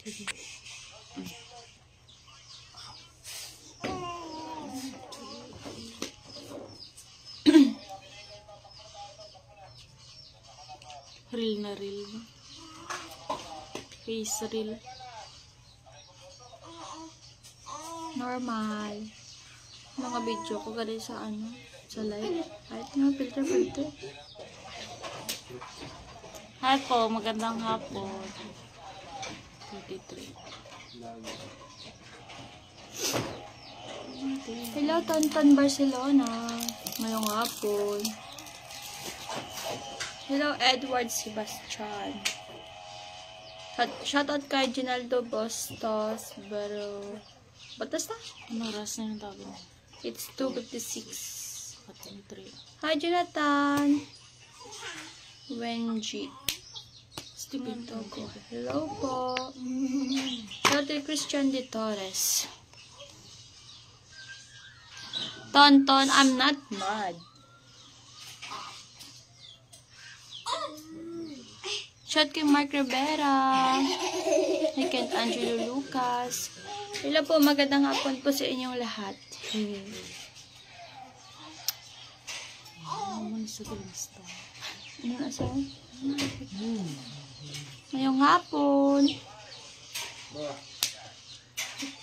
Reel na reel. Face reel. Normal. Mga video ko gano'n sa ano, sa live. Kahit nga filter. Hi po, magandang hapon. 33. Hello, Tonton Barcelona. Ngayong hapon. Hello, Edward Sebastian. Shoutout kay Ginaldo Bustos. Pero, batas na? Ano oras na yung tawag? It's 2:56. 3. Hi, Jonathan. Wenji. Stephen Togo. Hello po. Shoutout Christian de Torres. Tonton, I'm not mad. Shout kay Mark Rivera. Kay Kent Angelo Lucas. Hello po, magandang hapon po sa inyong lahat. Ano na sa? Ngayong hapon.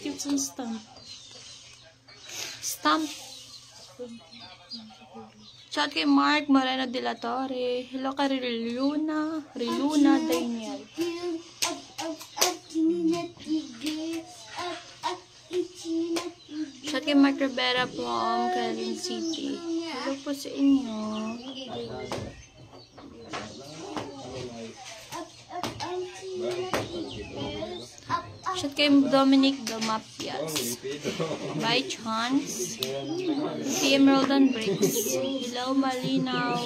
Cute yung stamp. Stamp. Shout kay Mark Moreno de la Torre. Hello kay Riluna Daniel. Shout kay Mark Rivera from Quezon City. Hello po sa inyo. Shout kay Dominic Domapias. Bye, Chance. Si Emerald and Bricks. Hello, Malinaw.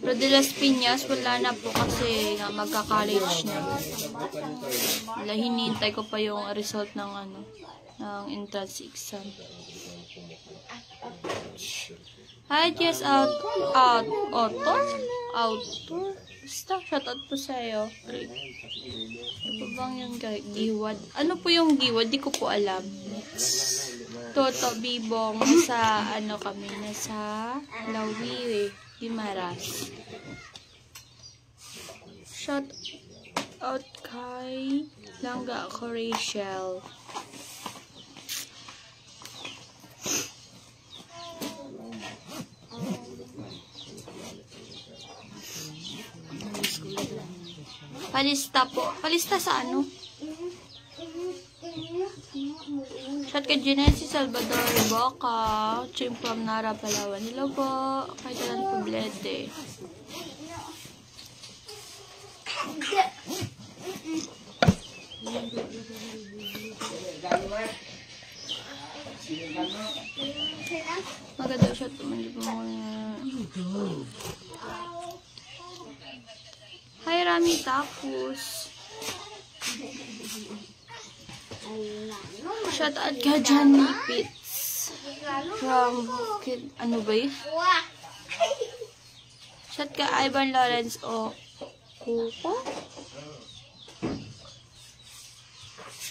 Rodelas Piñas, wala na po kasi magka-college na. Wala, hinihintay ko pa yung result ng ng entrance exam. Hi, Jess Outdoor. Basta, shoutout po sa'yo. Ano bang yung giwad? Ano po yung giwad? Di ko po alam. Toto Bibong. Nasa, kami, nasa Lawi, Guimaras. Shoutout kay Langga ako, Rachel. Palista po. Palista sa ano? Shout kay Genesis Salvador Boca. Chim from Nara, Palawan. Hello po. Kay Jalan Poblete. Maganda siya ito. Hi, Rami Tapos. Shout out ka Johnny Pitts. From Bukid. Ano ba yun? Shout ka Ivan Lawrence o Kuko.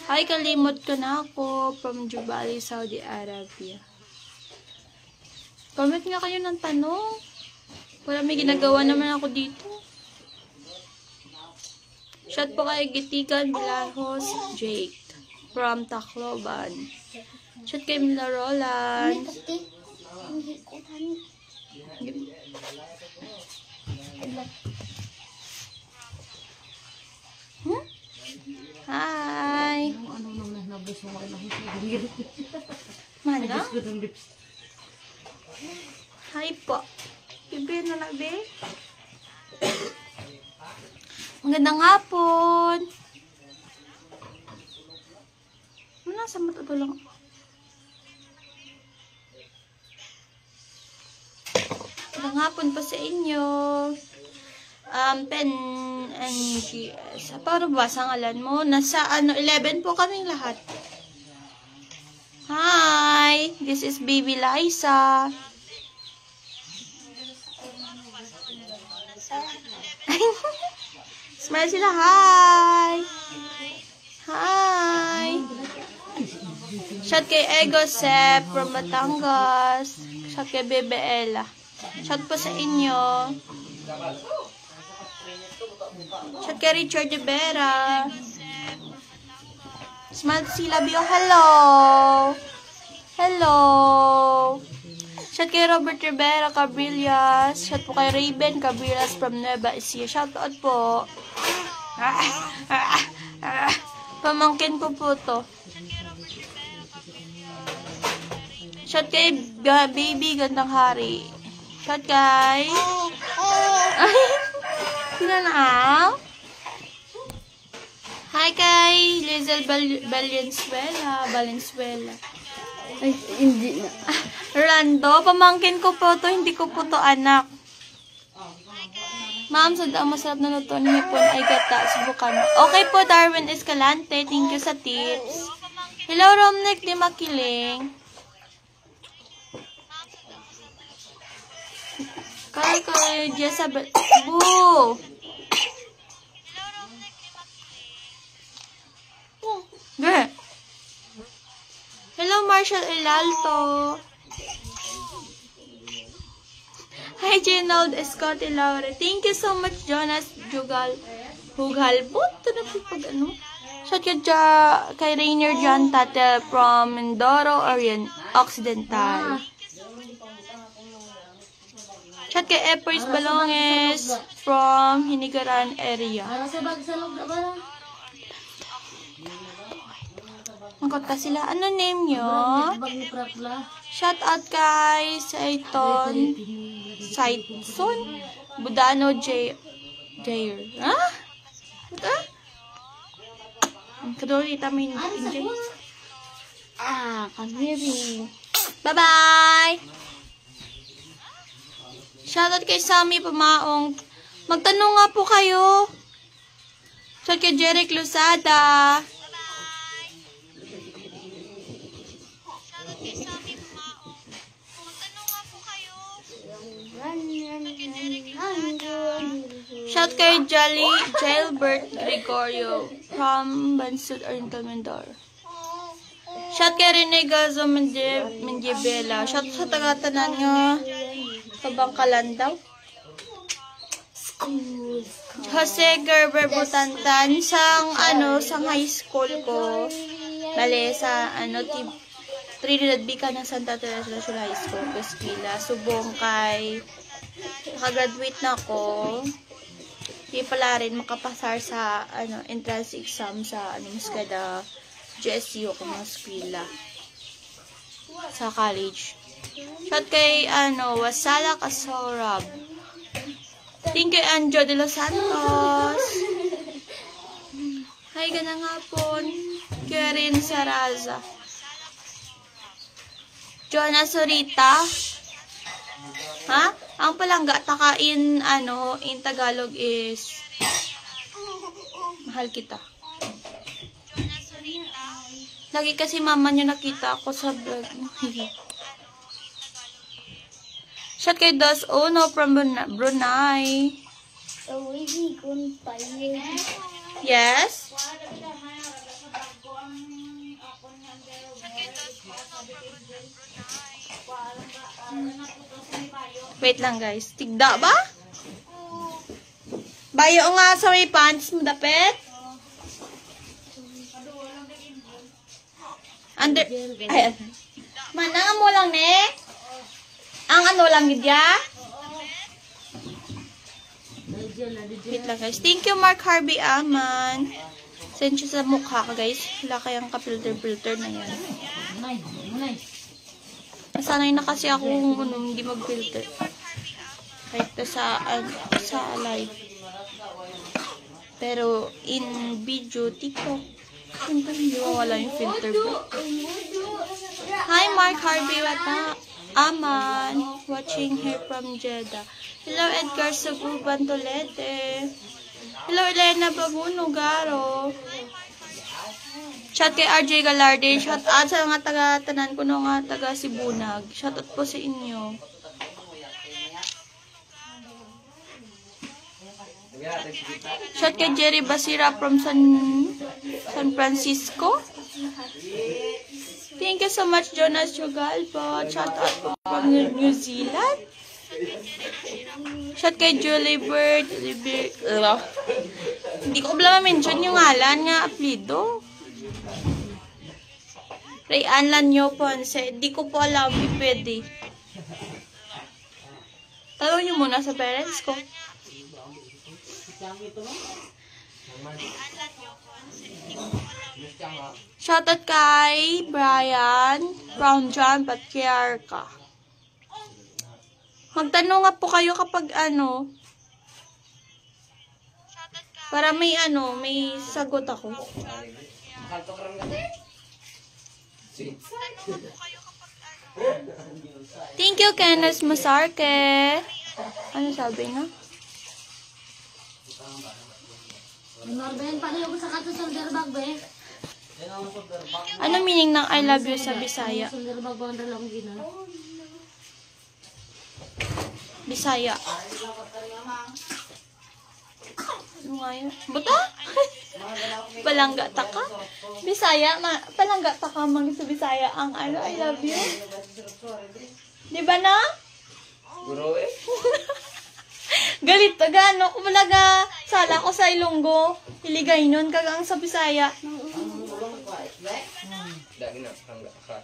Hi, kalimot ko na ako from Jubali, Saudi Arabia. Comment nga kayo ng tanong. Wala, may ginagawa naman ako dito. Shout po kay Gitigan Milahos Jake from Tacloban. Shout kay Mila Roland. Hi. Mana? Hi po. Bibir na lang, be. Magandang hapon. Ano sa mata ito lang? Magandang hapon pa sa inyo. Pen NGS. Paano ba sa ngalan mo? Nasa 11 po kaming lahat. Hi! This is Baby Liza. Smile sila. Hi! Hi! Shout kay Ego Sep from Batangas. Shout kay Bebe Ella. Shout po sa inyo. Shout kay Richard de Vera. Smile sila. Bio. Hello! Hello! Shout kay Robert Rivera Cabrillas. Shout po kay Raven Cabrillas from Nueva Ecija. Shout out po. Pamangkin ko po to. Shout kay Baby Gandang Hari. Shout kay... Sino na? Hi kay Lizel Valenzuela. Ay, hindi na. Rando, pamangkin ko po to. Hindi ko po to anak. Ma'am, ang masarap na luto ni Hipon ay gata. Subukan. Okay po, Darwin Escalante. Thank you sa tips. Hello, Romnick di Makiling. Kay Jezabel. Boo! Geh. Hello, Marshall Elalto. Hi, Genold Scotty Laure. Thank you so much, Jonas Hugalbot. Ito na po pag ano. Shout kay Rainier John Tate from Mindoro, Occidental. Shout kay Epers Balonges from Hinigaran area. Magkota sila. Ano name nyo? Shout out kay Saison Budano Jair. Ha? Ito? Kadori tamin Jay. Kamiri. Bye-bye! Shoutout kay Sammy Pamaong. Magtanong nga po kayo. Shoutout kay Jeric Luzada. Shoutout kay Sammy Pamaong. Magtanong nga po kayo. Shoutout kay Jailbert Gregorio from Bansud Oriental Mindoro. Shoutout kay Rene Gazo Mendiabela. Shoutout sa taga-tanan nga Kabangkalan daw. School. Jose Gerber Butantan sang high school ko. Bale sa Trinidad Bica ng Santa Teresa National High School ko eskwela. Subong kay nakagraduate na ko. Di pala rin makapasar sa entrance exam sa Muscada GSU ko ng eskwela sa college. Shout kay Wasala Kasorab. Thank you, Anjo de los Santos. Hi, ganang hapon. Karen Saraza. Jonas Sorita. Ha? Ang palangga, takain, in Tagalog is mahal kita. Lagi kasi mama niyo nakita ako sa vlog. Shout kay Das Ono from Brunei. Yes? Wait lang guys. Tigda ba? Bayo nga sa may pants mo dapet. Under... Ay, manang mo lang ne. Ang lang gidya? Wait lang guys. Thank you Mark Harvey Aman. Send siya sa mukha ka guys. Wala kayang ka-filter na yan. Nasanay na kasi ako hindi mag-filter. Kahit sa live. Pero in video, TikTok. Hindi wala yung filter ba? Hi Mark Harvey Aman, watching here from Jeddah. Hello Edgar Saguban Tolete. Hello Elena Babuno Garo. Shout kay RJ Galarde. Shout out sa mga taga-tanan ko nga taga Sibunag. Shout out po sa inyo. Shout kay Jerry Basira from San Francisco. Thank you so much, Jonas Chugalpo. Shout out po from New Zealand. Shout kay Julie Bird. Hindi ko pala ma-mention yung ngalan nga apelido. Ray Ann Lanyo Ponce. Hindi ko po alam. Hindi pwede. Tanong nyo muna sa parents ko. Shoutout kay Brian Brown John Patriarca. Magtanong nga po kayo kapag ano. Para may ano, may sagot ako. Thank you, Kenneth Masarke. Ano sabi nga? Ano meaning ng I love you sa Bisaya? Bisaya. Ano nga yun? Buta? Palangga taka? Bisaya? Palangga taka mang sa Bisaya ang ano, I love you? Di ba na? Guro eh. Galit to gano ko malaga sala ko sa Ilonggo iligay nun kagang sa Bisaya. Dagi na tangga ka.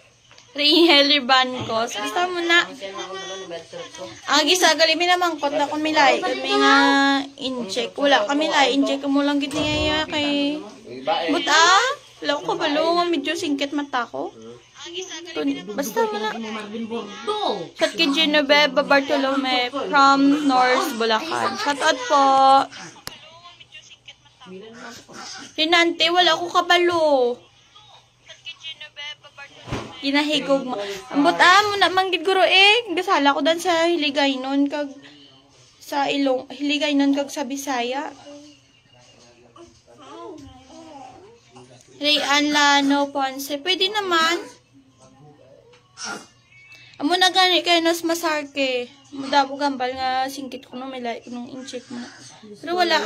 Ray Bancos. Basta mo na. Ang gisagali mi naman kot na kami lay kami nga in-check. Wala kami lay in-check mo lang gid niya kay buta. Wala ko balo medyo singkit mata ko. Basta mo na. Shout kay Genevieve Bartolome from North Bulacan. Shout out po. Rinante, wala ko kabalo. Ginahigog mo. Ambot mo na manggid guro eh. Gasala ko dan sa Hiligay nun kag sa Hiligay nun kag sa Bisaya. Ray Ann Lano Ponce. Pwede naman. Amo na gani kay Nas Masarke. Mudabo gambal nga singkit ko no may like nung in-check mo na. Pero wala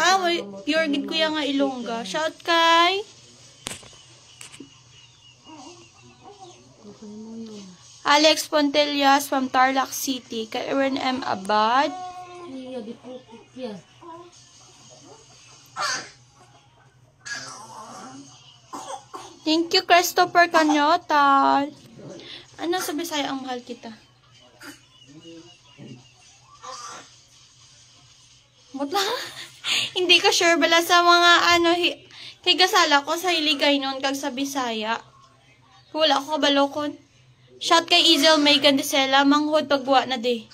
pure gid ko ya nga Ilongga. Shout kay Alex Pontelias from Tarlac City. Kay Aaron M. Abad. Thank you, Christopher Canyotal. Ano sa Bisaya ang mahal kita? Mutla? Hindi ka sure bala sa mga ano, kay gasala ko sa Hiligay nun kag sa Bisaya. Wala ko kabalokon. Shout kay Izel May Gandisela, manghod pagwa na de.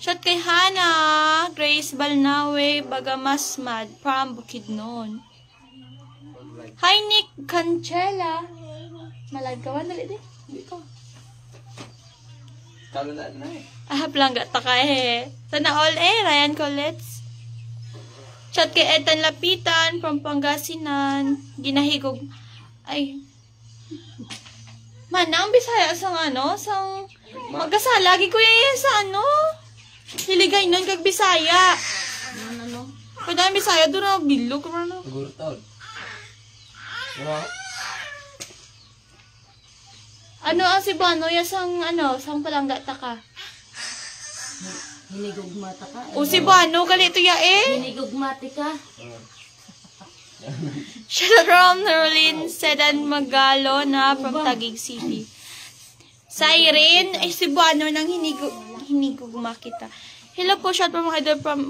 Shout kay Hana, Grace Balnawe, Bagamasmad, from Bukidnon. Hi Nick Canchela. Malagawan dali de. Hindi ko. Talo na na eh. Plangga ta ka eh. Sana all Ryan Colets. Shout kay Ethan Lapitan from Pangasinan. Ginahigog. Ay. Manang Bisaya sang ano, sang magasala lagi ko yan sa ano. Hiligay nun kag Bisaya. Ano? Pwede Bisaya doon na bilog ko na. Siguro taon. Ano ang Cebuano ya sang ano, sang palangga ta ka? Hinigugmata ka. O Cebuano galito ya eh. Hinigugmati ka. Shalom Nerlin Sedan Magalo na from Taguig City. Siren ay Cebuano nang hinigugma kita. Hello po, shout from mga idol from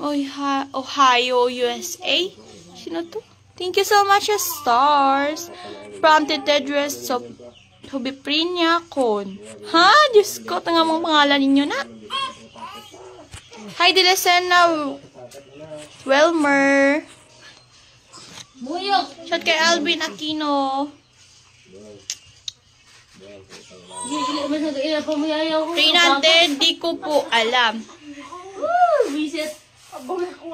Ohio, USA. Sino to? Thank you so much, stars. From Tedros of Hubiprinia Con. Ha? Diyos ko, tanga mga pangalan ninyo na. Hi, Dilesena Welmer. Muyok! Shout kay Alvin Aquino. Reynante, di ko po alam. Visit.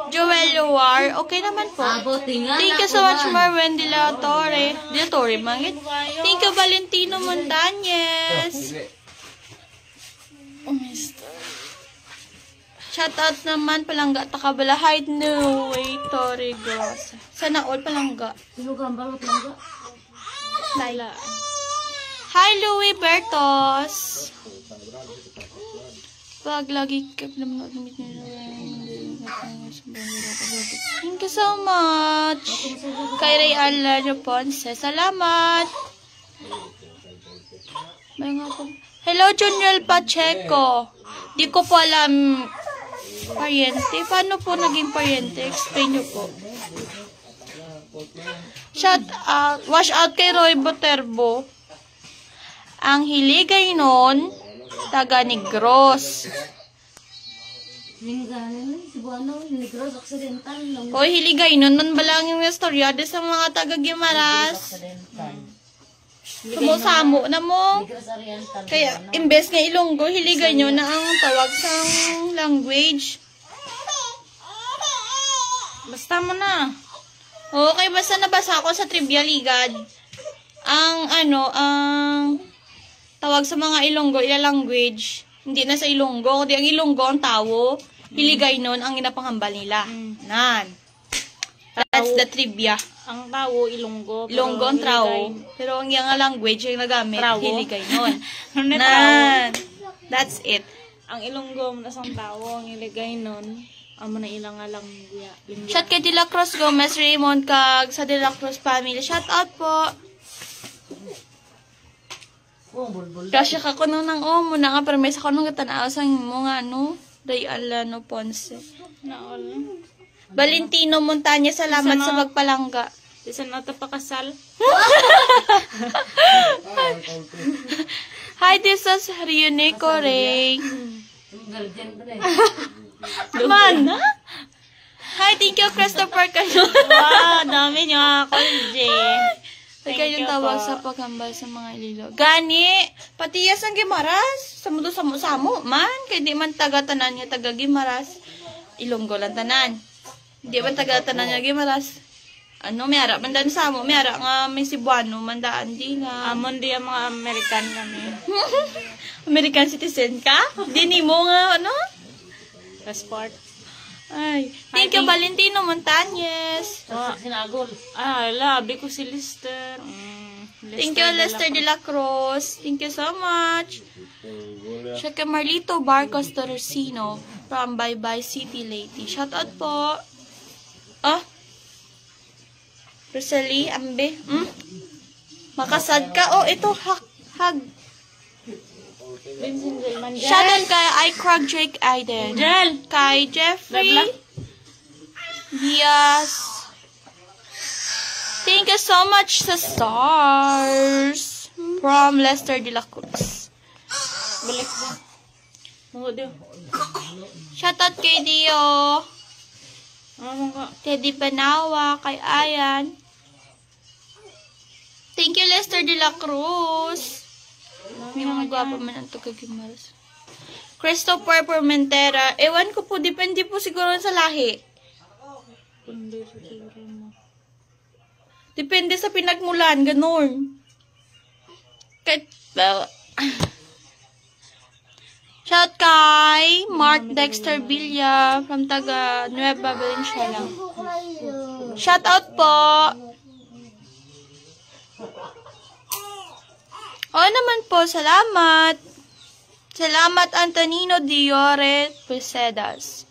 Joel Luar, okay naman po. Thank you so much, Marwen De La Torre. De La Torre, mangit. Thank you, Valentino Montañez. Shoutout naman, palangga takabalahay. No way, Torigos. Sana all palangga. Sinugambal ko lang ga. Laila. Hi, Louie Bertos. Pag lagi ka naman thank you so much. Kay Ray Alaro Ponce. Salamat. Hello, Junior Pacheco. Di ko po alam pariente. Paano po naging pariente? Explain nyo po. Shout out. Wash out kay Roy Boterbo. Ang hiligay nun, taga Negros. Negros Occidental. Hoy, hiligay nun. Nun ba lang yung istoryado sa mga taga Gimaras? Sumusamo na mo. Negros Oriental. Kaya, imbes nga Ilonggo, hiligay nyo na ang tawag sa language. Basta mo na. Okay, basta nabasa ko sa Trivia Ligad. Ang tawag sa mga Ilonggo, ila language, hindi na sa Ilonggo, kundi ang Ilonggo ang tawo, hiligay nun ang inapanghambal nila. Nan. That's the trivia. Ang tao, Ilonggo. Ilonggo ang tao. Pero ang yung language yung nagamit, Trawo. hiligay nun. Nan. Nan. That's it. Ang Ilonggo, nasang tao, ang iligay nun. Amo na ilang alang lingya. Shout kay De La Cruz Gomez Raymond kag sa De La Cruz family. Shout out po. Oh, bulbul. Kasi ako nung nang muna nga permesa ko nung katanaw sa mga Ray Alano Ponce. Naol. Valentino Montaña, salamat sa pagpalangga. Isa na ito pakasal. Hi, this is Ryuneko Ray. Guardian pa rin. Man! Hi, thank you, Christopher Canon. Wow, dami niya. Kolje. Thank you tawag sa paghambal sa mga ililo. Gani! Patiyas ang Gimaras. Samudo samo man. Kaya di man taga-tanan niya taga-Gimaras. Ilonggo lang tanan. Di man taga-tanan niya Gimaras. May harap man dan samo. May harap nga may Cebuano. Mandaan di nga. Amon di ang mga American kami. American citizen ka? Di ni mo nga, Passport. Ay. Thank you, Valentino Montañez. Sinagol. Labi ko si Lister. Thank you, Lester de la Cruz. Thank you so much. Shout kay Marlito Barcos Torresino from Bye City Lady. Shout out po. Rosalie Ambe. Makasad ka. Ito, hug. Shout out kay iCrog Drake Aiden. Kay Jeffrey Diaz. Thank you so much sa stars from Lester de la Cruz. Balik ba? Dio. Shout out kay Dio. Teddy Banawa, kay Ayan. Thank you, Lester de la Cruz. May mga gwapo man ang taga-Gimaras. Christopher Formentera. Ewan ko po, depende po siguro sa lahi. Depende sa pinagmulan, ganun. Shout kay Mark Dexter Villa from taga Nueva Valencia lang. Shout out po. Naman po, salamat. Salamat Antonino Diore Pesedas.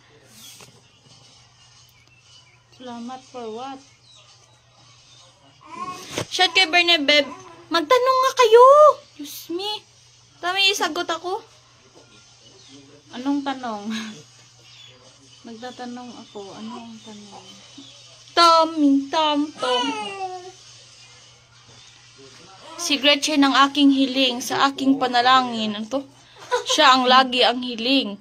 Salamat for what? Shout kay Bernabeb. Magtanong nga kayo. Diyos me. Tama isagot ako. Anong tanong? Nagtatanong ako. Anong tanong? Tom. Si Gretchen ang aking hiling sa aking panalangin. Siya ang lagi ang hiling.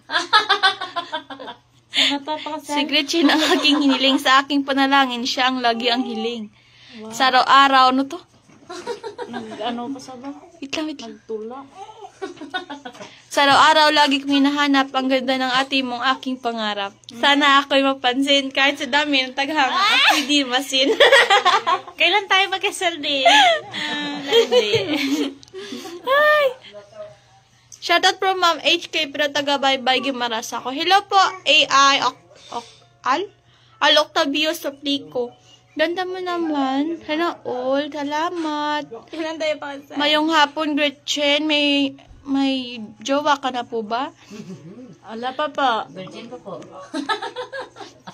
Si Gretchen ang aking hiniling sa aking panalangin. Siya ang lagi ang hiling. Wow. Sa araw-araw, Ano pa sa ba? Wait lang. Nagtula. Sa araw-araw, lagi kong hinahanap ang ganda ng ate mong aking pangarap. Sana ako'y mapansin kahit sa dami ng taghanga. Ako'y di masin. Kailan tayo magkasal din? Ay! Shoutout from Ma'am HK, pero taga-bye-bye Gimaras ako. Hello po, AI, Al Octavio Suplico. Ganda mo naman. Sana all. Salamat. Ilan tayo pa sa... Mayong hapon, Gretchen. May jowa ka na po ba? Wala pa po. Virgin pa po.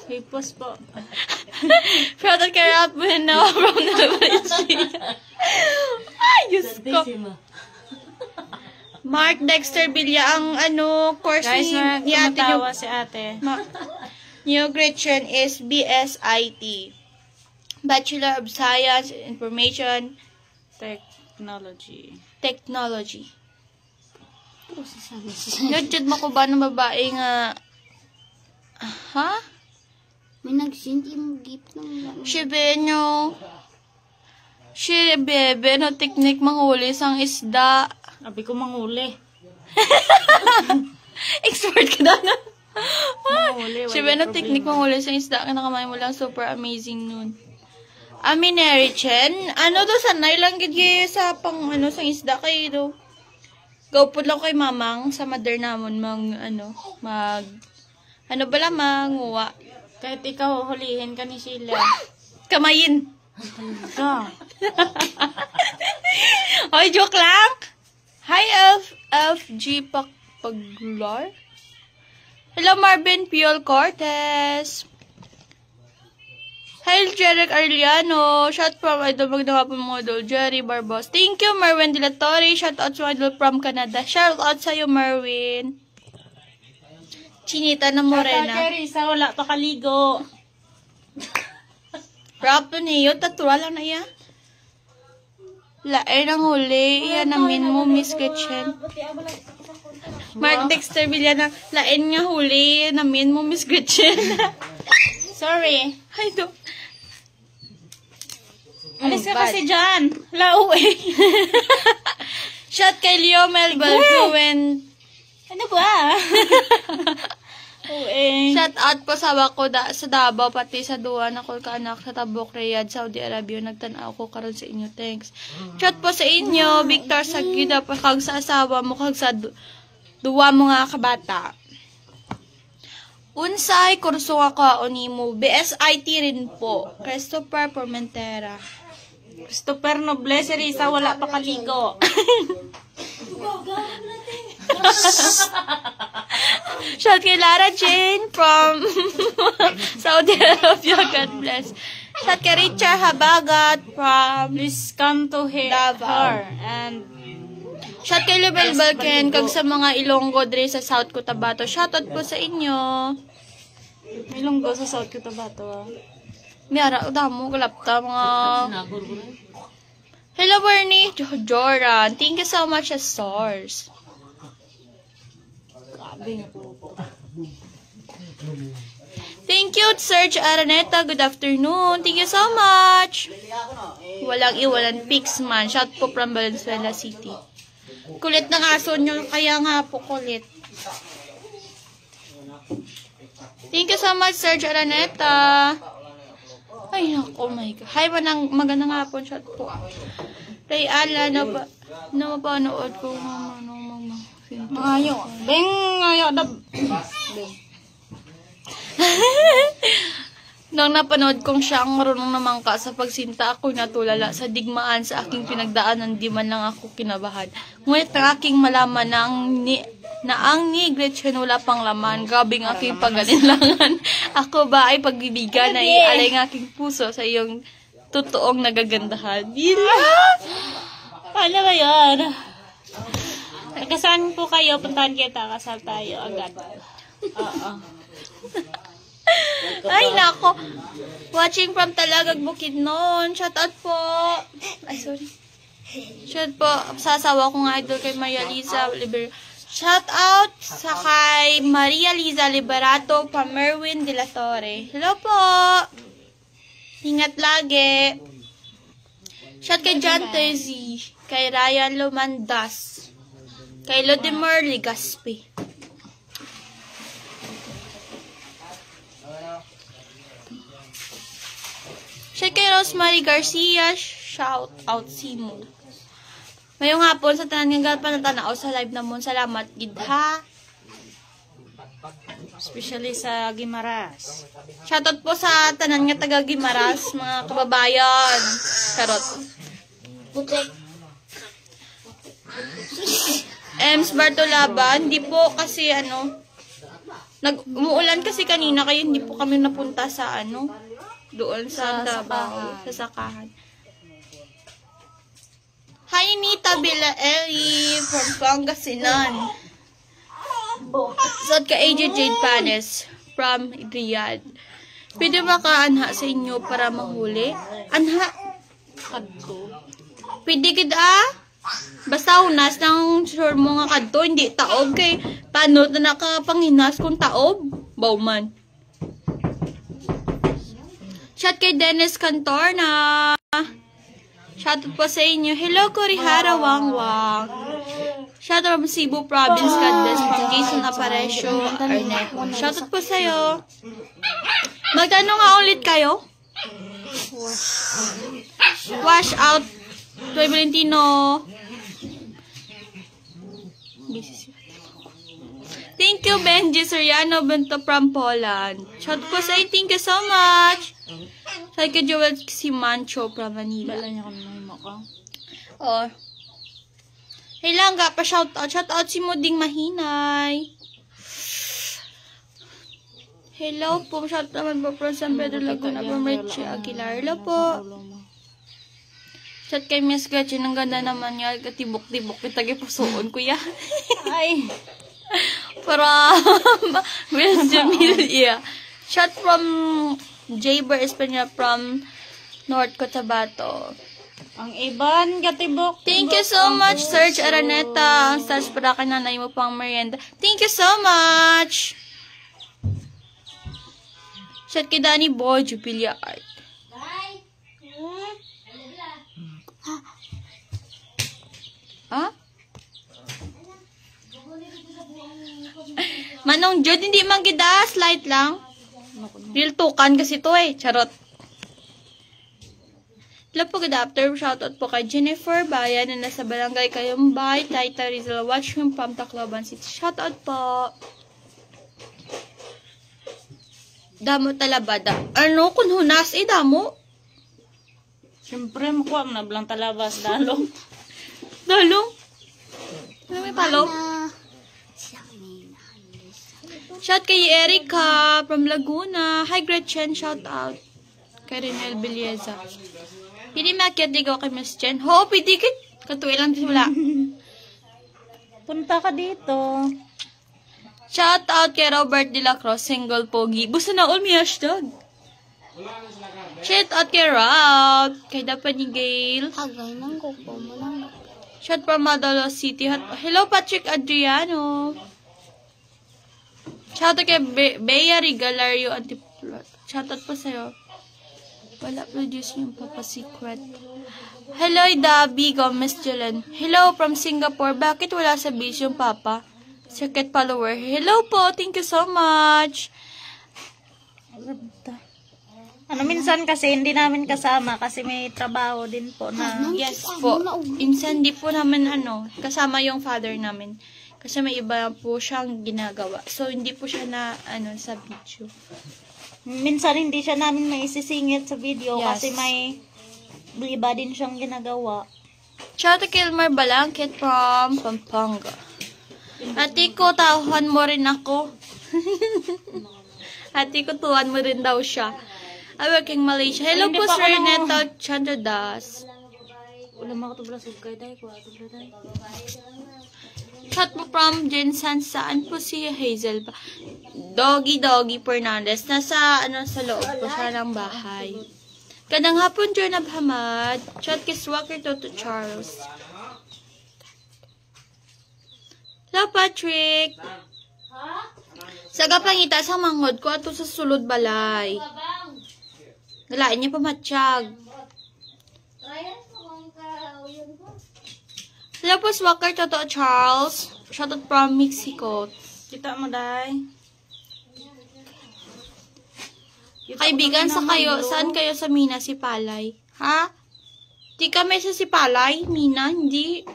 Hipos po. Shoutout kay Rap Bueno from Nueva Ay, Diyos ko. Mark Dexter Villa, ang course Guys, ni ate nyo. tumatawa si ate. New Gretchen is BSIT. Bachelor of Science, Information Technology. Nagtid mo ko ba ng babae nga... Ha? May nag-send yung gift ng... Bebe, no teknik manghuli sang isda. Sabi ko manguli. Expert ka na. Manguli, Siya no teknik manghuli sang isda. Nakamay mo lang, super amazing nun. Amineri Chen, sanay lang gid sa pang sang isda kayo do. Gawpod lang kay mamang sa mother namon manguwa. Kahit ikaw hulihin ka ni Sheila. Kamayin. Ka. Oy, joke lang. Hi, FG Paglar. Hello, Marvin Piol Cortez. Hi, Jeric Arliano. Shout from idol. Magdanga po mga idol. Jerry Barbos. Thank you, Marwin De La Torre. Shout out sa idol from Canada. Shout out sa'yo, Marwin. Chinita na morena. Teresa, wala pa kaligo. Rapo niyo. Tatura lang na yan. Laer ng huli. Iyan namin mo, Miss Gretchen. Mark Dexter Villana. Laer nga huli. Iyan namin mo, Miss Gretchen. Sorry. Ay, do. Alis ka kasi dyan. Lau eh. Shot kay Leo Melbal. Ano ba? Shout out po sa wako sa Davao, pati sa duwa na ko kaanak sa Tabuk, Riyadh, Saudi Arabia. Nagtanaw ko karon sa inyo. Thanks. Shout po sa inyo, Victor Sagida, kag sa asawa mo, kag sa duwa mo nga kabata. Unsay kurso nga ka onimo, BSIT rin po. Christopher Formentera. Christopher Noble, si Risa, wala pa kaligo. Shout kay Lara Jane from Saudi Arabia. God bless. Shout kay Richard Habagat from Please come to her. And shout kay Lebel Balken kag sa mga Ilonggo dre sa South Cotabato. Shout out po sa inyo. may lunggo sa South Cotabato. Miyara, damo, galapta, mga... Hello, Bernie. Joran. Thank you so much, Source. Thank you, Serge Araneta. Good afternoon. Thank you so much. Walang iwalan. Pixman. Shout po from Valenzuela City. Kulit ng aso nyo. Kaya nga po kulit. Thank you so much, Serge Araneta. Ay, oh my God. Hi, magandang hapon. Shout po. Ray Ala, na mapanood ko Ayo. Beng, ayo. Nang napanood kong siya ang marunong naman ka sa pagsinta, ako'y natulala sa digmaan sa aking pinagdaanan, di man lang ako kinabahan. Ngunit ang aking malaman na ang ni Gretchen wala pang laman. Grabe ang aking pagalinlangan. Ako ba ay pagbibigan na ialay ng aking puso sa iyong totoong nagagandahan. Paano ba yun? Kasaan po kayo? Puntahan kita. Kasal tayo agad. Oo. Ay, nako. Watching from Talagag Bukidnon. Shout out po. Ay, sorry. Shout po sa asawa ko nga idol kay Maria Liza Liberato. Shout out sa kay Maria Liza Liberato pa Merwin De La Torre. Hello po. Ingat lagi. Shout kay John Terzi. Kay Ryan Lumandas. Kay Lodemar Ligaspi. Shout kay Rosemary Garcia. Shout out Simo. Mayong hapon sa tanan nga panatanaw sa live namon. Salamat gid ha. Especially sa Gimaras. Shoutout po sa tanan nga taga Gimaras, mga kababayan. Charot. Putik. Ems Bartolaba, hindi po kasi umuulan kasi kanina kaya hindi po kami napunta sa doon sa trabaho, sa sakahan. Hi Nita Bella Eli from Pangasinan. Sot ka AJ Jade Panes from Riyadh. Pwede ba ka anha sa inyo para mahuli? Anha? Kadto. Pwede kita basta unas ng sure mo nga kadto, hindi taob kay paano na nakapanginas kung taob? Bawman. Shout kay Dennis Cantor na shoutout po sa inyo. Hello Kurihara Wangwang. Shoutout from Cebu Province, God bless from Jason Aparecio Arnejo. Shoutout po sa'yo. Magtanong nga ulit kayo. Wash out Toy Valentino. Thank you, Benji Soriano Bento from Poland. Shout po sa thank you so much. Shout kay Joel Simancho from Manila. Bala niya kami mahimo ka. Oh. Hey lang ga pa shout out si Muding Mahinay. Hello po, shout naman po from San Pedro Laguna from Richie Aguilar. Hello po. Shout kay Miss Gretchen, ang ganda naman niya. Katibok-tibok, kitagi pusoon, kuya. Ay. From Miss Jamilia. Shout from Jaber Espanya from North Cotabato. Ang iban, katibok. Thank you so much, Serge Araneta. Ang stars para ka nanay mo pang merienda. Thank you so much. Shout kay Danny Boy, Jubilia Art. Ha? Manong Jod, hindi man gida, slight lang. Real tukan kasi to charot. Hello po, good afternoon. Shoutout po kay Jennifer Bayan na nasa Barangay Kayumbay, Taytay Rizal, Watchroom, from Tacloban City. Shoutout po. Damo talabada. Ano kung hunas damo? Siyempre, makuha mo na blang talabas, dalong. Dalong? Ano may palo? Shout kay Erica from Laguna. Hi Gretchen, shout out. Kay Renel Belleza. Hindi makiat di ko kay Miss Jen. Ho, pwede kit. Katuwi lang wala. Punta ka dito. Shout out kay Robert De La Cruz, single pogi. Gusto na all mi hashtag. Shout out kay Rob. Kay Dapa ni Gail. Agay nang kuko mo lang. Shout from Madalo City. Hello Patrick Adriano. Shout out kay Bea Regalario Antiplot. Shout out po sa'yo. Wala produce yung Papa Secret. Hello Dabi Gomez Jalen. Hello from Singapore. Bakit wala sa base yung Papa? Secret follower. Hello po. Thank you so much. Minsan kasi hindi namin kasama kasi may trabaho din po na. Yes po. Minsan di po namin kasama yung father namin. Kasi may iba po siyang ginagawa. So, hindi po siya na, sa video. Minsan hindi siya namin maisisingit sa video Yes. kasi may iba din siyang ginagawa. Shout out kay Elmar Balangkit from Pampanga. Ate ko, tahuan mo rin ako. Ate ko, tuwan mo rin daw siya. I work in Malaysia. Hello po, Sir Neto Chandradas. Ulam ako to blasog kay day ko ato day. Shout mo from Jensen. Saan po si Hazel ba? Doggy Fernandez. Nasa, sa loob po siya ng bahay. Kadang hapon, Jonab Hamad. Shout kay Swagger Toto Charles. Hello, Patrick. Saga pangita sa manghod ko ato sa sulod balay. Galain niya pamatsyag. Hello po, Swagger Toto Charles. Shout out from Mexico. Kita mo day. Kaibigan sa kayo, saan kayo sa Mina si Palay? Ha? Di kami sa si Palay, Mina, hindi.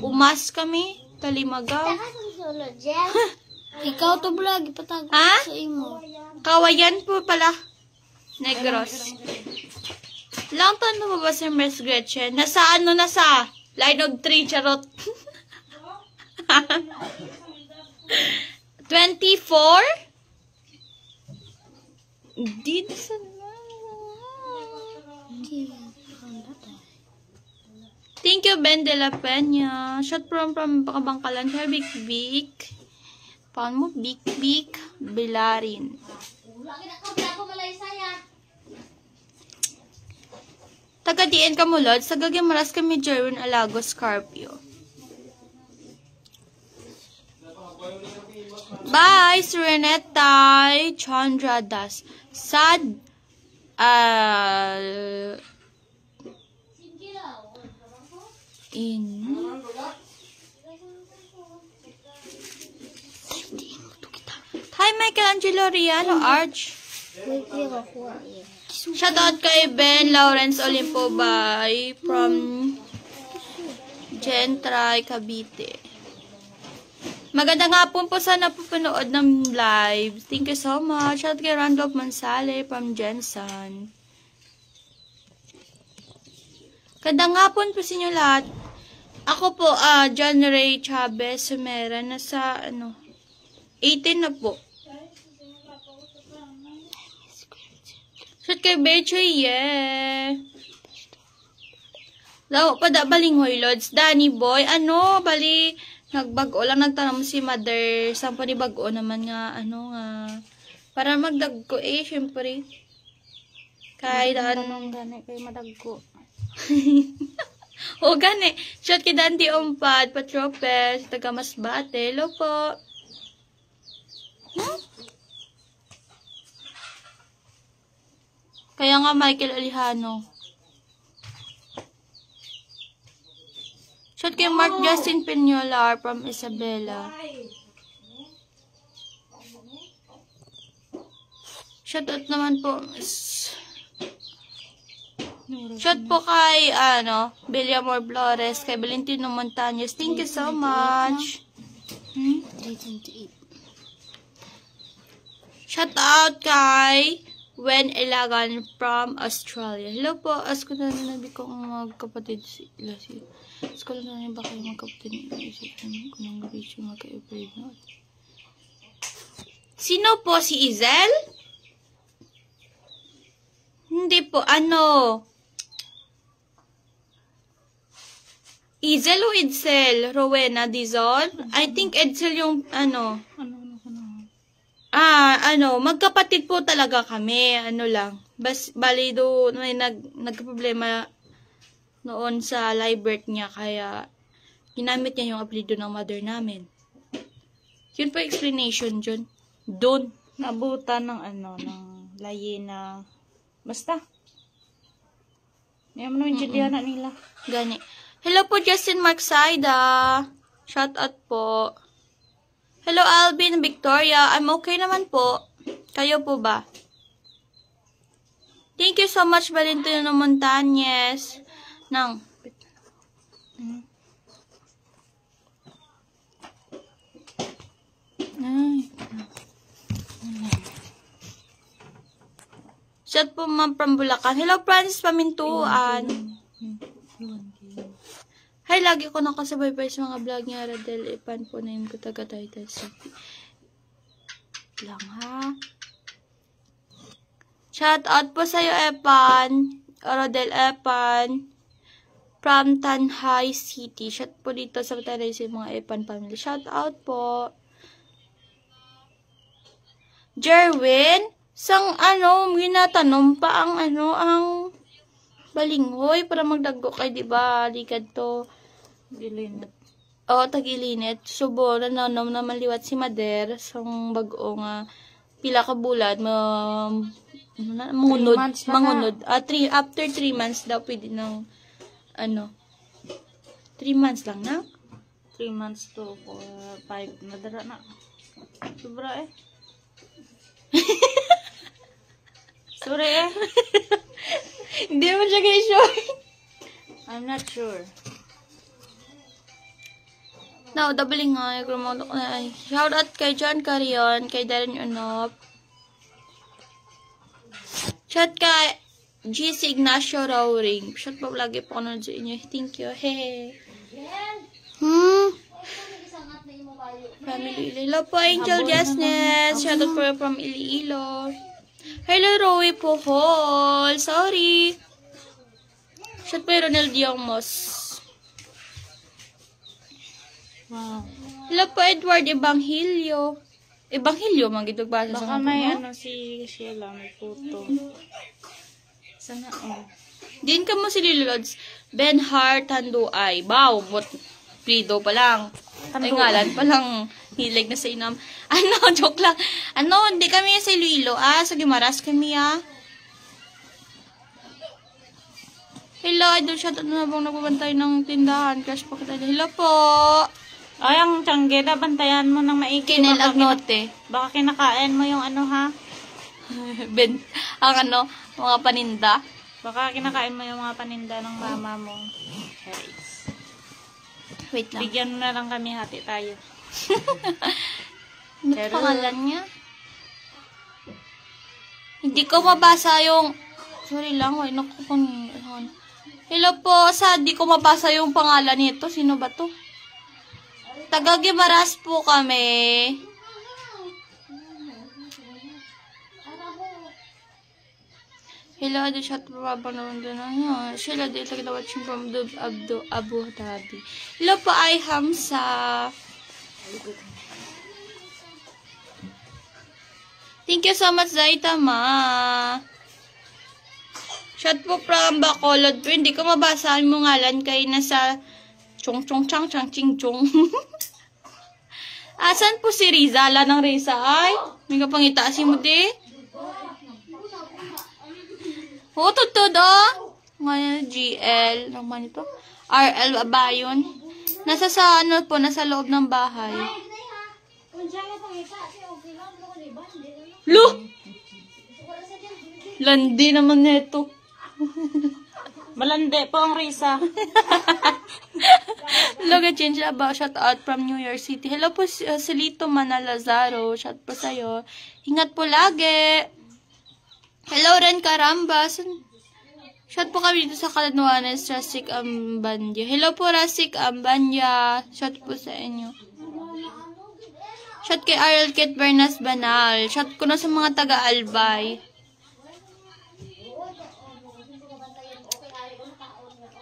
Umas kami. Talimagaw. Solo, Jen. Ikaw to vlog, ipatago Ha? sa imo. Kawayan po pala. Negros. Long time na ba si Miss Gretchen? Nasa line of 3, charot. 24? Dito sa... Thank you, Ben de la Peña. Shot from Kabangkalan. Here, Big. Paano mo? Big. Bilarin. Taga-DN ka mo, Lord. Sa Gagamaras kami, Jerwin Alago, Scorpio. Bye, Serenetay, Chandra Das. Sad, Hi, Michelangelo Riano, Arch. Shoutout kay Ben Lawrence Olimpo Bay from Gentry, Cavite. Magandang hapon po sa napapanood ng live. Thank you so much. Shoutout kay Randolph Mansale from Jensen. Magandang hapon po sa inyo lahat. Ako po, John Ray Chavez Sumera. Nasa, 18 na po. Shoutout kay Bechoy, yeah. Lawa pa da balinghoy, Lods. Danny Boy, bali, nagbago lang, nagtanong si Mother. Saan pa ni bago naman nga, para magdagko syempre. Kay daan. Gani kay madagko. O gani. Shot kay Dante Umpad, Patropes, taga Masbate. Hello po. Kaya nga Michael Alihano. Shot kay Mark Justin Pinolar from Isabela. Shout out naman po. Shout po kay, Villamor Flores, kay Valentino Montañez. Thank you so much. 328. Shout out kay Wen Ilagan from Australia. Hello po. Ask ko na nabi ko kung magkapatid sila siya. Ask ko na ba kayo magkapatid nila siya kung nang gabi siya magka-afraid na. Sino po? Si Izel? Hindi po. Izel o Edsel? Rowena Dizon? I think Edsel yung magkapatid po talaga kami. Bali do, may nagka-problema noon sa live birth niya, kaya ginamit niya yung apelido ng mother namin. Yun po explanation dyan. Doon. Nabutan ng ng layena. Basta. May mga Juliana nila. Gani. Hello po, Justin Marksaida. Shout out po. Hello, Alvin, Victoria. I'm okay naman po. Kayo po ba? Thank you so much, Valentino Montañez. Shout po, ma'am, from Bulacan. Hello, Francis Pamintuan. Hi, lagi ko nakasabay-bay sa mga vlog niya. Radel Epan po na yung taga-Title City. Lang, ha? Shout out po sa'yo, Epan. Radel Epan. From Tanhay City. Shout po dito sa Tanhay City, mga Epan family. Shout out po. Jerwin, ginatanong pa ang balinghoy para magdaggo kay, diba? Ligad to. Gilinit. Tag-ilinit. Subo, nanom na maliwat si Mader. Sang bago nga, pila ka bulad, mangunod. After 3 months daw, pwede ng, 3 months lang na? 3 months to 5. Nadara na. Sobra Sorry Hindi mo siya kayo sure. I'm not sure. Now, doubling nga. Shout out kay John Carion, kay Darren Unop. Shout kay GC Ignacio Rowring. Shout po lagi po ako sa inyo. Thank you. Hey. From Iloilo po, Angel Jasnes. Shout out po from Iloilo. Hello, Rowie po, Hall. Sorry. Shout po Ronald Diomos. Wow. Hello po, Edward Ebanghilio. Ebanghilio, magitog basa sa Baka may ano si Sheila, may puto. Sana, Din ka mo si Lilolods. Ben Hart, Tanduay. Wow, but Plido pa lang. Ay ngalan pa lang. Hilig na sa inam. Ano, joke lang. Ano, hindi kami sa Iloilo. Sa Gimaras kami Hello, idol. Shout out na bang nagbabantay ng tindahan. Crush po kita. Hello po. ay, ang tiyangge, bantayan mo ng maigi. Kinel Agnote. Baka kinakain mo yung ano ha? Ben, ang ano, mga paninda. Baka kinakain mo yung mga paninda ng mama mo. Wait lang. Bigyan mo na lang kami, hati tayo. Ano pangalan niya? Hindi ko mabasa yung... Sorry lang, why naku kung... Hello po, di ko mabasa yung pangalan nito. Sino ba to? Taga Gimaras po kami. Hello, the chat probably naman doon na. Sheila, di talaga watching from Abu Dhabi. Hello po, ay Hamsa. Thank you so much, Zaitama. Shout po from Bacolod po. Hindi ko mabasa ang ngalan kay nasa chong. Asan po si Riza? Ala ng Riza ay. May kapangitaasin mo di. Totoo do. Ngayon, GL. Naman ito. RL Abayon. Nasa sa ano po, nasa loob ng bahay. Lo! Landi naman nito. Malandi po ang Risa. Loga change about shout out from New York City. Hello po Silito Manalazaro. Shout po sa'yo. Ingat po lagi. Hello Ren Caramba. Shout po kami dito sa Caladnuanes, Rasik Ambanya. Hello po Rasik Ambanya. Shout po sa inyo. Shout kay Ariel Kit Bernas Banal. Shout ko na sa mga taga-Albay.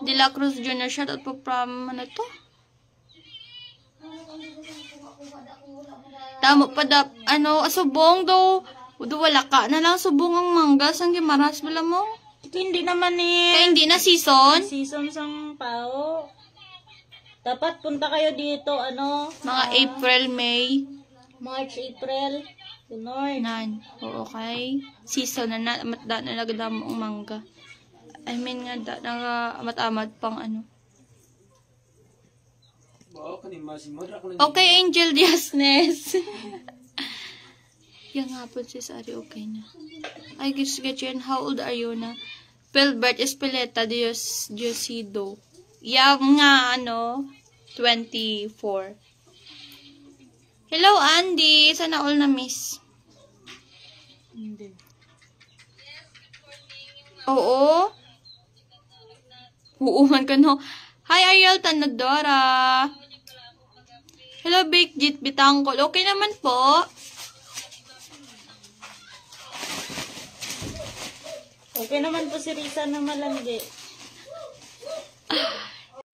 De La Cruz Jr. Shout out po from ano to? Tamo pa da, subong do. Wala ka na lang subong ang mangga sang Gimaras wala mo. Ito hindi naman eh. Kaya hindi na season. Season sang pao. Dapat punta kayo dito, Mga April, May. March, April. Ganon. Nan. Oo, okay. Season na nagdamo ang mangga. I mean nga, amat-amat pang Okay, Angel Diasnes. Yung nga po sis, Ari, okay na. I guess get you. How old are you na? Pilbert Espileta Diosido. Yung nga, 24. Hello, Andy. Sana all na miss. Hindi. Oo. Uuman ka no. Hi, Ariel Tanadora. Hello, Big Jit Bitangkol. Okay naman po. Okay naman po si Risa na malandi.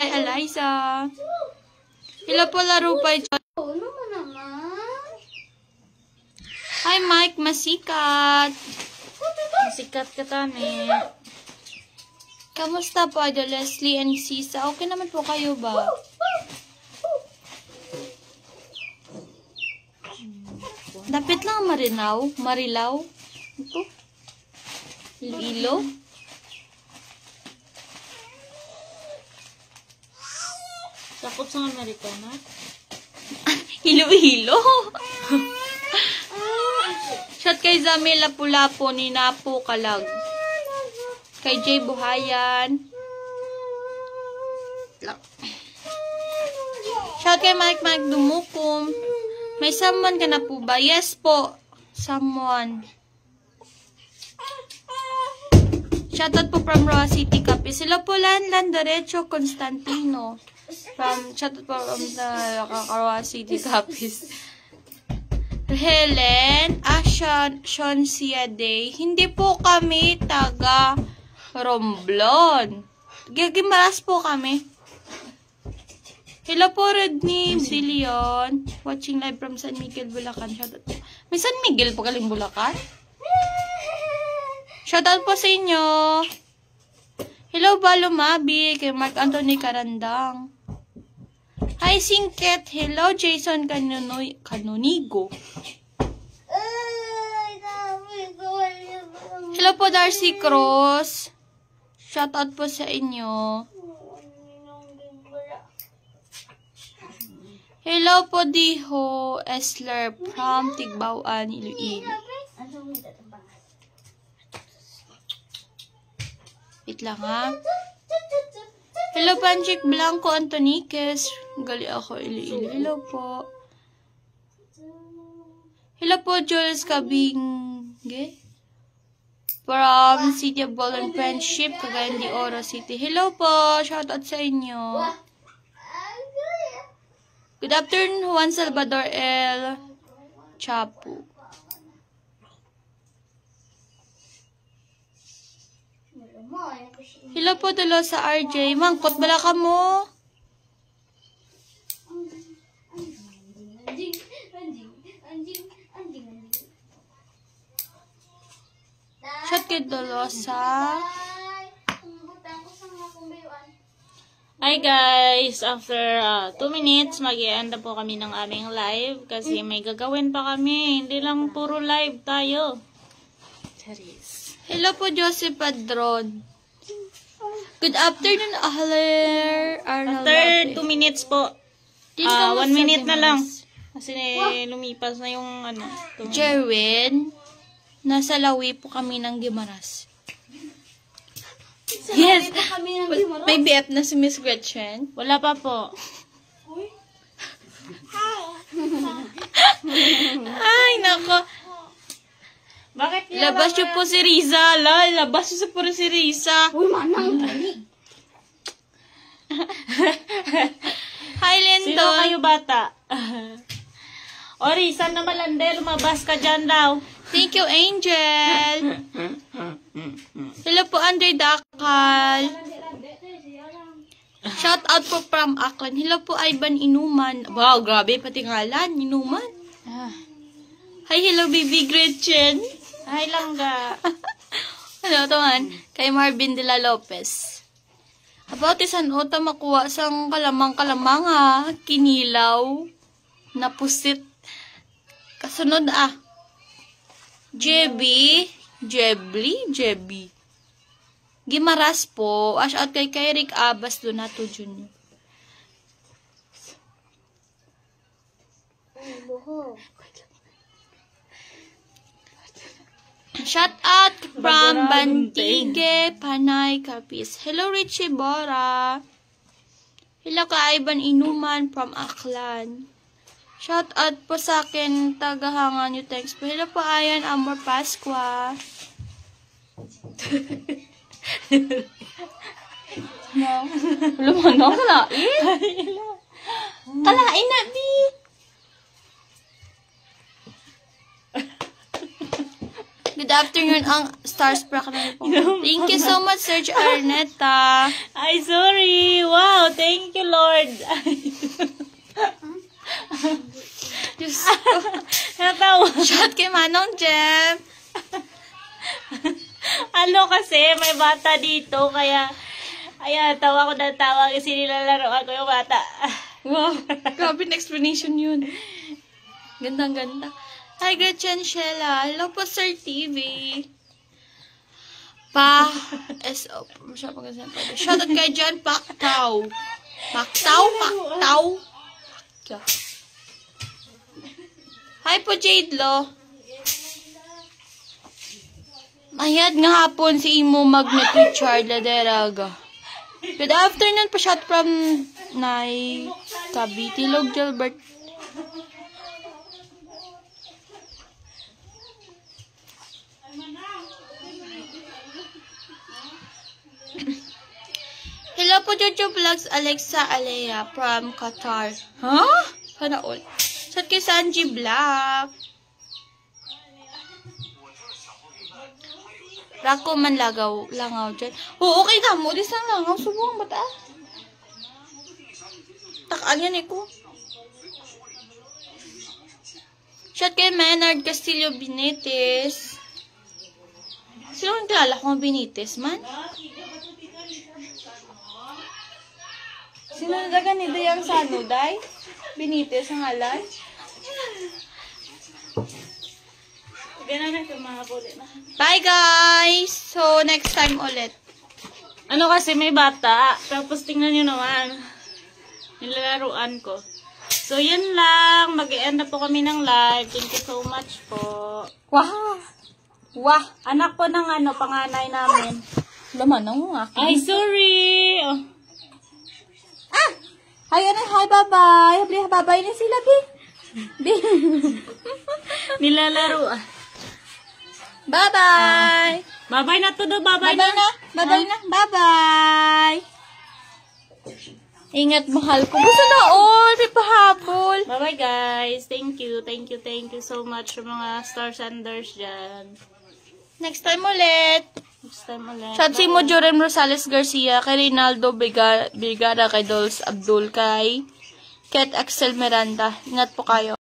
Hi, Eliza. Hello po, laro pa. Hi, Mike Masikat. Sikat ka tani. Kamusta po, Idol Leslie and Sisa? Okay naman po kayo ba? Dapit lang Marilaw. Ito. Iloilo. Sakop sa Amerikana. Iloilo. Shout kay Zamila Pulapo ni Napo Kalag. Kay Jay Buhayan. Shout kay Mike Dumukum. May someone ka na po ba? Yes po. Someone. Shoutout po from Roa City, Capiz. Sila po Lanlan Derecho Constantino. Shoutout po from the Roa City, Capiz. Helen, Sean Siaday. Hindi po kami taga Romblon. Gimaras po kami. Hello po, Rodney De Leon. Watching live from San Miguel, Bulacan. Shoutout po. May San Miguel po galing Bulacan? Shoutout po sa inyo. Hello, Balo Mabi. Kay Mark Anthony Karandang. Hi, Singket. Hello, Jason Canonigo. Hello po, Darcy Cross. Shoutout po sa inyo. Hello po, Diho Esler from Tigbawan, Iloilo. Wait lang ha. Hello, Panchik Blanco Antoniques. Gali ako, Iloilo. Hello po. Hello po, Jules Kabinge. From City of Ball and Friendship, Cagayan de Oro City. Hello po. Shoutout sa inyo. Good afternoon, Juan Salvador L. Chapu. Hello po, Dulo sa RJ. Mangkot bala ka mo. Shout kay Dulo sa... Hi guys! After 2 minutes, mag-i-end na po kami ng aming live kasi may gagawin pa kami. Hindi lang puro live tayo. Charis. Hello po, Joseph Padron. Good afternoon, Ahler Arnold. After 2 minutes po. 1 minute na lang. Kasi lumipas na yung ano. Jerwin, nasa Lawi po kami ng Gimaras. Yes! May BF na si Miss Gretchen. Wala pa po. Ay, nako. Bakit Labas niyo po si Riza. Labas niyo po si Riza. Uy, manang. Hi, Sino Lento. kayo bata? O Riza na malande, lumabas ka dyan daw. Thank you, Angel. Hello po, Andre Dakal. Shout out po from Aklan. Hello po, Ivan Inuman. Wow, grabe, pati ngalan. Inuman. Hi, hello, baby Gretchen. Hi, Langga. Ano ito man? Kay Marvin de la Lopez. About isan ota makuha sang kalamang-kalamang ha. Kinilaw. Napusit. Kasunod Jebby. Gimaras po. Ash out kay Rick Abbas Donato Jr. Shout out from Bantige, Panay, Capiz. Hello, Richie Bora. Hello ka Ivan Inuman from Aklan. Shout out po sa akin, tagahangan nyo. Thanks po. Hello po, Ayan Amor Pasqua. Lumano, kalain? Kalain na, B. Good afternoon, ang Starstruck na po. Thank you so much, Serge Arnetta. Ay, sorry. Wow, thank you, Lord. Diyos Natawa. Shout kay Manong Jem. Ano kasi, may bata dito, kaya tawa ko na tawa kasi nilalaroan ko yung bata. Wow, grabe na explanation yun. Gandang-ganda. Hi, Gretchen Shella. Hello po, Sir TV. Shout out kay John Pactaw. Pactaw. Hi po, Jade Lo. Mayad nga hapon si Imo Magnet Richard Laderaga. Good afternoon po, shout from Nay. Tabi, Tilog Gilbert. Hello po, Jojo Vlogs, Alexa Alea from Qatar. Ha? Sana all. Shout kay Sanji Black. Rako man langaw dyan. Oo, okay ka mo. Di sang langaw. Subong bata. Takaan yan ko. Shout kay Maynard Castillo Benitez. Sino ang kilala kong Benitez man? Sino na daga ni Dayang Sanuday? Benitez ang alan? Ganun na ito mga kulit na. Bye guys! So, next time ulit. Ano kasi may bata. Tapos tingnan nyo naman. Nilalaruan ko. So, yun lang. Mag-e-end na po kami ng live. Thank you so much po. Wah! Wah! Anak po ng panganay namin. Laman ang akin. Ay, sorry! Oh. Ah! Hi, hi, bye-bye. Bye-bye na sila, Bing. Bing. Nilalaruan. Bye-bye. Bye-bye na to do. Bye-bye Bye-bye na. Bye-bye na. Bye-bye. Ingat, mahal ko. Gusto na all. May pahabol. Bye-bye guys. Thank you. Thank you so much sa mga star senders dyan. Next time ulit. Next time ulit. Shout si mo Joren Rosales Garcia, kay Rinaldo Brigada, kay Dolce Abdul, kay Ket Axel Miranda. Ingat po kayo.